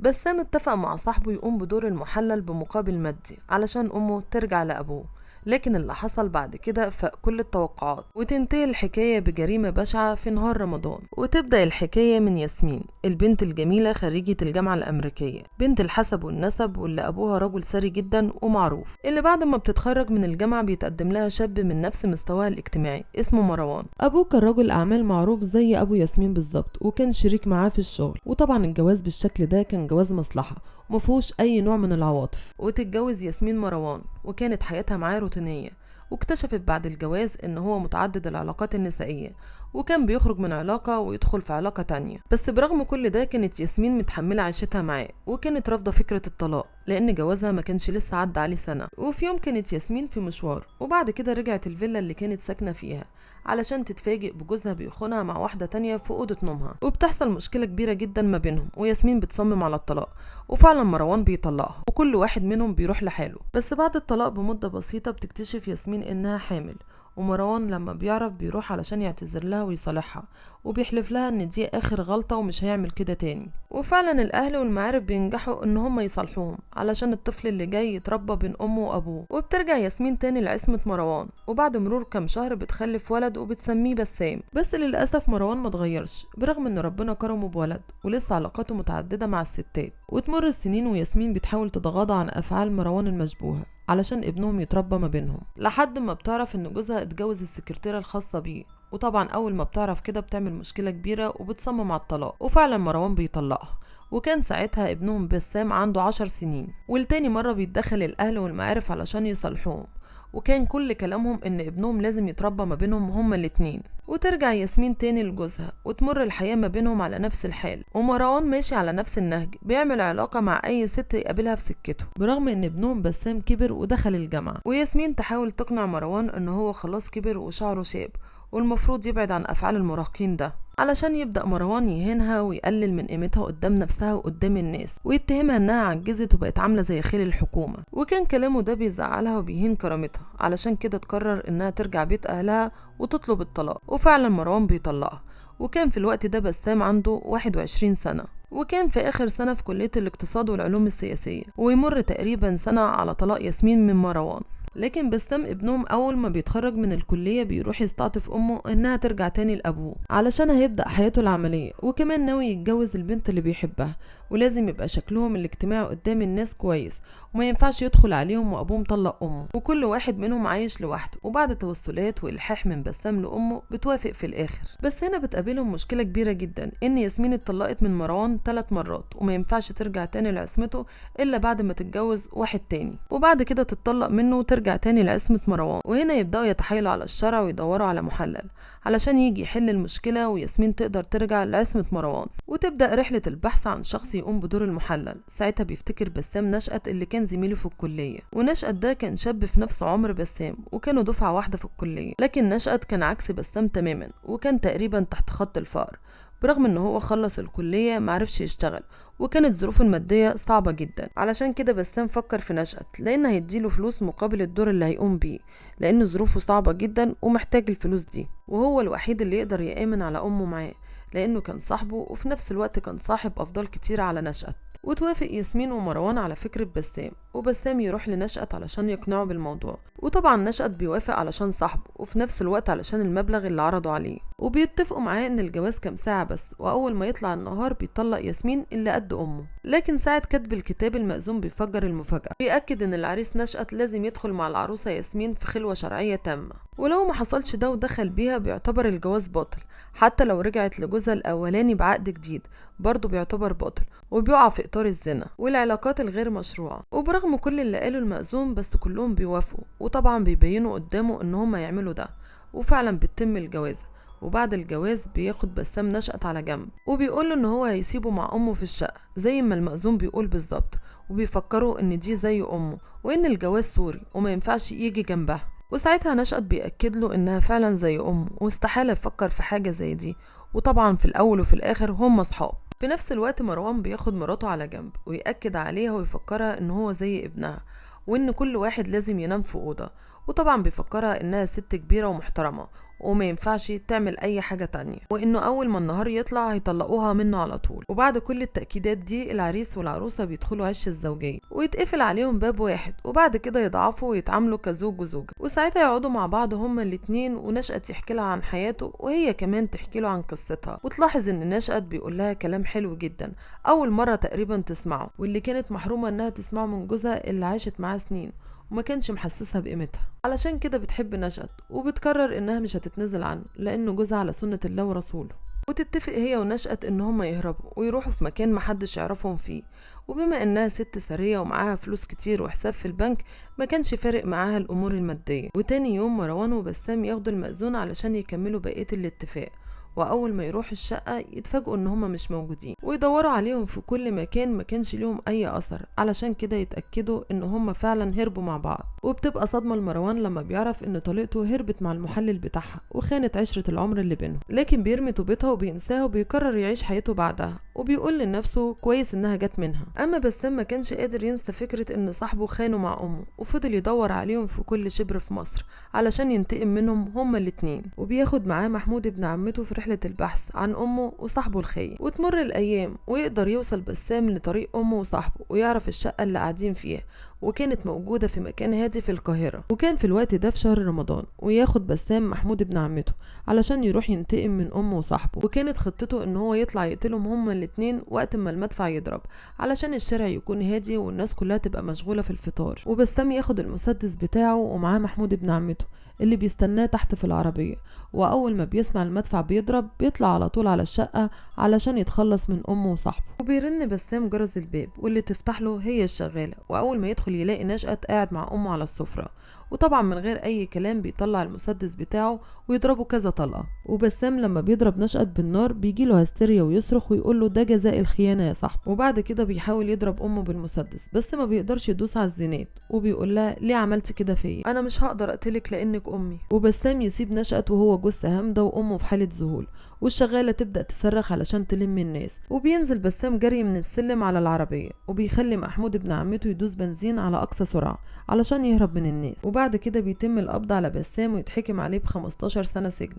بسام اتفق مع صاحبه يقوم بدور المحلل بمقابل مادي علشان أمه ترجع لأبوه، لكن اللي حصل بعد كده فاق كل التوقعات، وتنتهي الحكاية بجريمة بشعة في نهار رمضان. وتبدأ الحكاية من ياسمين، البنت الجميلة خريجة الجامعة الأمريكية، بنت الحسب والنسب، واللي أبوها رجل ثري جدا ومعروف، اللي بعد ما بتتخرج من الجامعة بيتقدم لها شاب من نفس مستواها الاجتماعي اسمه مروان. أبوه كان رجل أعمال معروف زي أبو ياسمين بالظبط، وكان شريك معاه في الشغل. وطبعا الجواز بالشكل ده كان جواز مصلحة ومفهوش أي نوع من العواطف. وتتجوز ياسمين مروان، وكانت حياتها معاه روتينية. واكتشفت بعد الجواز ان هو متعدد العلاقات النسائية، وكان بيخرج من علاقة ويدخل في علاقة تانية. بس برغم كل ده كانت ياسمين متحملة عيشتها معاه، وكانت رافضة فكرة الطلاق لان جوازها ما كانش لسه عدى عليه سنة. وفي يوم كانت ياسمين في مشوار، وبعد كده رجعت الفيلا اللي كانت ساكنة فيها علشان تتفاجئ بجوزها بيخونها مع واحدة تانية في أوضة نومها، وبتحصل مشكلة كبيرة جدا ما بينهم، وياسمين بتصمم على الطلاق، وفعلا مروان بيطلقها وكل واحد منهم بيروح لحاله. بس بعد الطلاق بمدة بسيطة بتكتشف ياسمين انها حامل، ومروان لما بيعرف بيروح علشان يعتذر لها ويصالحها، وبيحلف لها ان دي اخر غلطة ومش هيعمل كده تاني. وفعلا الاهل والمعارف بينجحوا ان هم يصالحوهم علشان الطفل اللي جاي يتربى بين امه وابوه. وبترجع ياسمين تاني لعصمة مروان، وبعد مرور كام شهر بتخلف ولد وبتسميه بسام. بس للاسف مروان ما اتغيرش برغم ان ربنا كرمه بولد، ولسه علاقاته متعددة مع الستات. وتمر السنين وياسمين بتحاول تتغاضى عن افعال مروان المشبوهة علشان ابنهم يتربى ما بينهم، لحد ما بتعرف ان جوزها اتجوز السكرتيرة الخاصة بيه. وطبعا اول ما بتعرف كده بتعمل مشكلة كبيرة وبتصمم على الطلاق، وفعلا مروان بيطلقها. وكان ساعتها ابنهم بسام عنده 10 سنين. والتاني مرة بيتدخل الاهل والمعارف علشان يصالحوهم، وكان كل كلامهم ان ابنهم لازم يتربى ما بينهم هما الاتنين. وترجع ياسمين تاني لجوزها، وتمر الحياة ما بينهم على نفس الحال، ومروان ماشي على نفس النهج، بيعمل علاقة مع أي ست يقابلها في سكته، برغم إن ابنهم بسام كبر ودخل الجامعة. وياسمين تحاول تقنع مروان إن هو خلاص كبر وشعره شاب، والمفروض يبعد عن أفعال المراهقين ده، علشان يبدأ مروان يهينها ويقلل من قيمتها قدام نفسها وقدام الناس، ويتهمها انها عجزت وبقت عاملة زي خيل الحكومة. وكان كلامه ده بيزعلها وبيهين كرامتها، علشان كده تقرر انها ترجع بيت اهلها وتطلب الطلاق. وفعلا مروان بيطلقها. وكان في الوقت ده بسام عنده 21 سنة، وكان في آخر سنة في كلية الاقتصاد والعلوم السياسية. ويمر تقريبا سنة على طلاق ياسمين من مروان. لكن بسام ابنهم أول ما بيتخرج من الكلية بيروح يستعطف أمه إنها ترجع تاني لأبوه علشان هيبدأ حياته العملية، وكمان ناوي يتجوز البنت اللي بيحبها، ولازم يبقى شكلهم الاجتماعي قدام الناس كويس، وما ينفعش يدخل عليهم وأبوه مطلق أمه، وكل واحد منهم عايش لوحده. وبعد توسلات وإلحاح من بسام لأمه بتوافق في الآخر. بس هنا بتقابلهم مشكلة كبيرة جدا، إن ياسمين اتطلقت من مروان 3 مرات، وما ينفعش ترجع تاني لعصمته إلا بعد ما تتجوز واحد تاني، وبعد كده تتطلق منه وترجع تاني لعصمة مروان. وهنا يبدأوا يتحايلوا على الشرع ويدوروا على محلل علشان يجي يحل المشكلة، وياسمين تقدر ترجع لعصمة مروان. وتبدأ رحلة البحث عن شخص يقوم بدور المحلل. ساعتها بيفتكر بسام نشأت اللي كان زميله في الكلية، ونشأت ده كان شاب في نفس عمر بسام، وكانوا دفعة واحدة في الكلية. لكن نشأت كان عكس بسام تماما، وكان تقريبا تحت خط الفقر، برغم ان هو خلص الكلية معرفش يشتغل، وكانت ظروفه المادية صعبة جدا. علشان كده بسام فكر في نشأت، لان هيديله فلوس مقابل الدور اللي هيقوم بيه، لان ظروفه صعبة جدا ومحتاج الفلوس دي، وهو الوحيد اللي يقدر يأمن على امه معاه، لانه كان صاحبه وفي نفس الوقت كان صاحب افضال كتير على نشأت. وتوافق ياسمين ومروان على فكرة بسام، وبسام يروح لنشأت علشان يقنعه بالموضوع. وطبعا نشأت بيوافق علشان صاحبه، وفي نفس الوقت علشان المبلغ اللي عرضوا عليه، وبيتفقوا معاه ان الجواز كام ساعة بس، واول ما يطلع النهار بيطلق ياسمين اللي قد امه. لكن ساعة كتب الكتاب المأذون بيفجر المفاجأة، بيأكد ان العريس نشأت لازم يدخل مع العروسة ياسمين في خلوة شرعية تامة، ولو ما حصلش ده ودخل بيها بيعتبر الجواز باطل، حتى لو رجعت لجوزها الاولاني بعقد جديد برضه بيعتبر باطل، وبيقع في اطار الزنا والعلاقات الغير مشروعة. وبرغم كل اللي قاله المأذون بس كلهم بيوافقوا، وطبعا بيبينوا قدامه ان هم يعملوا ده، وفعلا بتتم الجوازة. وبعد الجواز بياخد بسام نشأت على جنب، وبيقوله ان هو هيسيبه مع امه في الشقة زي ما المأذون بيقول بالظبط، وبيفكروا ان دي زي امه، وان الجواز سوري وما ينفعش يجي جنبها. وساعتها نشأت بيأكد له انها فعلا زي امه، واستحالة يفكر في حاجة زي دي، وطبعا في الاول وفي الاخر هم اصحاب. في نفس الوقت مروان بياخد مراته على جنب ويأكد عليها ويفكرها ان هو زي ابنها، وان كل واحد لازم ينام في اوضه، وطبعا بيفكرها انها ست كبيرة ومحترمة وما ينفعش تعمل اي حاجة تانية، وانه اول ما النهار يطلع هيطلقوها منه على طول. وبعد كل التأكيدات دي العريس والعروسة بيدخلوا عش الزوجية ويتقفل عليهم باب واحد، وبعد كده يضعفوا ويتعاملوا كزوج وزوجة، وساعتها يقعدوا مع بعض هما الاتنين ونشأت يحكي لها عن حياته وهي كمان تحكي له عن قصتها. وتلاحظ ان نشأت بيقول لها كلام حلو جدا اول مرة تقريبا تسمعه، واللي كانت محرومة انها تسمعه من جوزها اللي عاشت معاه سنين وما كانش محسسها بقيمتها. علشان كده بتحب نشأت وبتقرر انها مش هتتنازل عنه لانه جوزها على سنة الله ورسوله. وتتفق هي ونشأت ان هما يهربوا ويروحوا في مكان محدش يعرفهم فيه، وبما انها ست ثرية ومعاها فلوس كتير وحساب في البنك ما كانش فارق معاها الامور المادية. وتاني يوم مروان وبسام ياخدوا المأذون علشان يكملوا بقية الاتفاق، واول ما يروح الشقة يتفاجئوا ان هما مش موجودين ويدوروا عليهم في كل مكان، ما كانش ليهم اي اثر، علشان كده يتأكدوا ان هما فعلا هربوا مع بعض. وبتبقى صدمة لمروان لما بيعرف ان طليقته هربت مع المحلل بتاعها وخانت عشرة العمر اللي بينهم، لكن بيرمي طوبتها وبينساها وبيقرر يعيش حياته بعدها، وبيقول لنفسه كويس انها جت منها. اما بسام ما كانش قادر ينسى فكرة ان صاحبه خانه مع امه، وفضل يدور عليهم في كل شبر في مصر علشان ينتقم منهم هما الاتنين، وبياخد معاه محمود ابن عمته في رحلة البحث عن امه وصاحبه الخاين. وتمر الايام ويقدر يوصل بسام لطريق امه وصاحبه ويعرف الشقة اللي قاعدين فيها، وكانت موجودة في مكان هادي في القاهرة، وكان في الوقت ده في شهر رمضان. وياخد بسام محمود ابن عمته علشان يروح ينتقم من امه وصاحبه، وكانت خطته ان هو يطلع يقتلهم هما الاتنين وقت ما المدفع يضرب علشان الشارع يكون هادي والناس كلها تبقى مشغولة في الفطار. وبسام ياخد المسدس بتاعه ومعاه محمود ابن عمته اللي بيستناه تحت في العربية، واول ما بيسمع المدفع بيضرب بيطلع على طول على الشقة علشان يتخلص من امه وصاحبه. وبيرن بسام جرس الباب واللي تفتح له هي الشغالة، واول ما يدخل يلاقي نشأت قاعد مع امه على السفرة، وطبعا من غير اي كلام بيطلع المسدس بتاعه ويضربه كذا طلقة. وبسام لما بيضرب نشأت بالنار بيجيله هستيريا ويصرخ ويقول له ده جزاء الخيانة يا صاحبي. وبعد كده بيحاول يضرب امه بالمسدس بس ما بيقدرش يدوس على الزينات، وبيقول لها ليه عملتي كده فيا؟ انا مش هقدر اقتلك لانك امي. وبسام يسيب نشأت وهو جثة هامدة وامه في حالة ذهول، والشغالة تبدأ تصرخ علشان تلم الناس. وبينزل بسام جري من السلم على العربية، وبيخلي محمود ابن عمته يدوس بنزين على أقصى سرعة علشان يهرب من الناس. وبعد كده بيتم القبض على بسام ويتحكم عليه ب15 سنة سجن،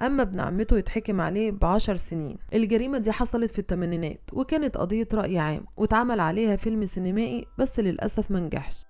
أما ابن عمته يتحكم عليه ب10 سنين. الجريمة دي حصلت في الثمانينات وكانت قضية رأي عام واتعمل عليها فيلم سينمائي بس للأسف منجحش.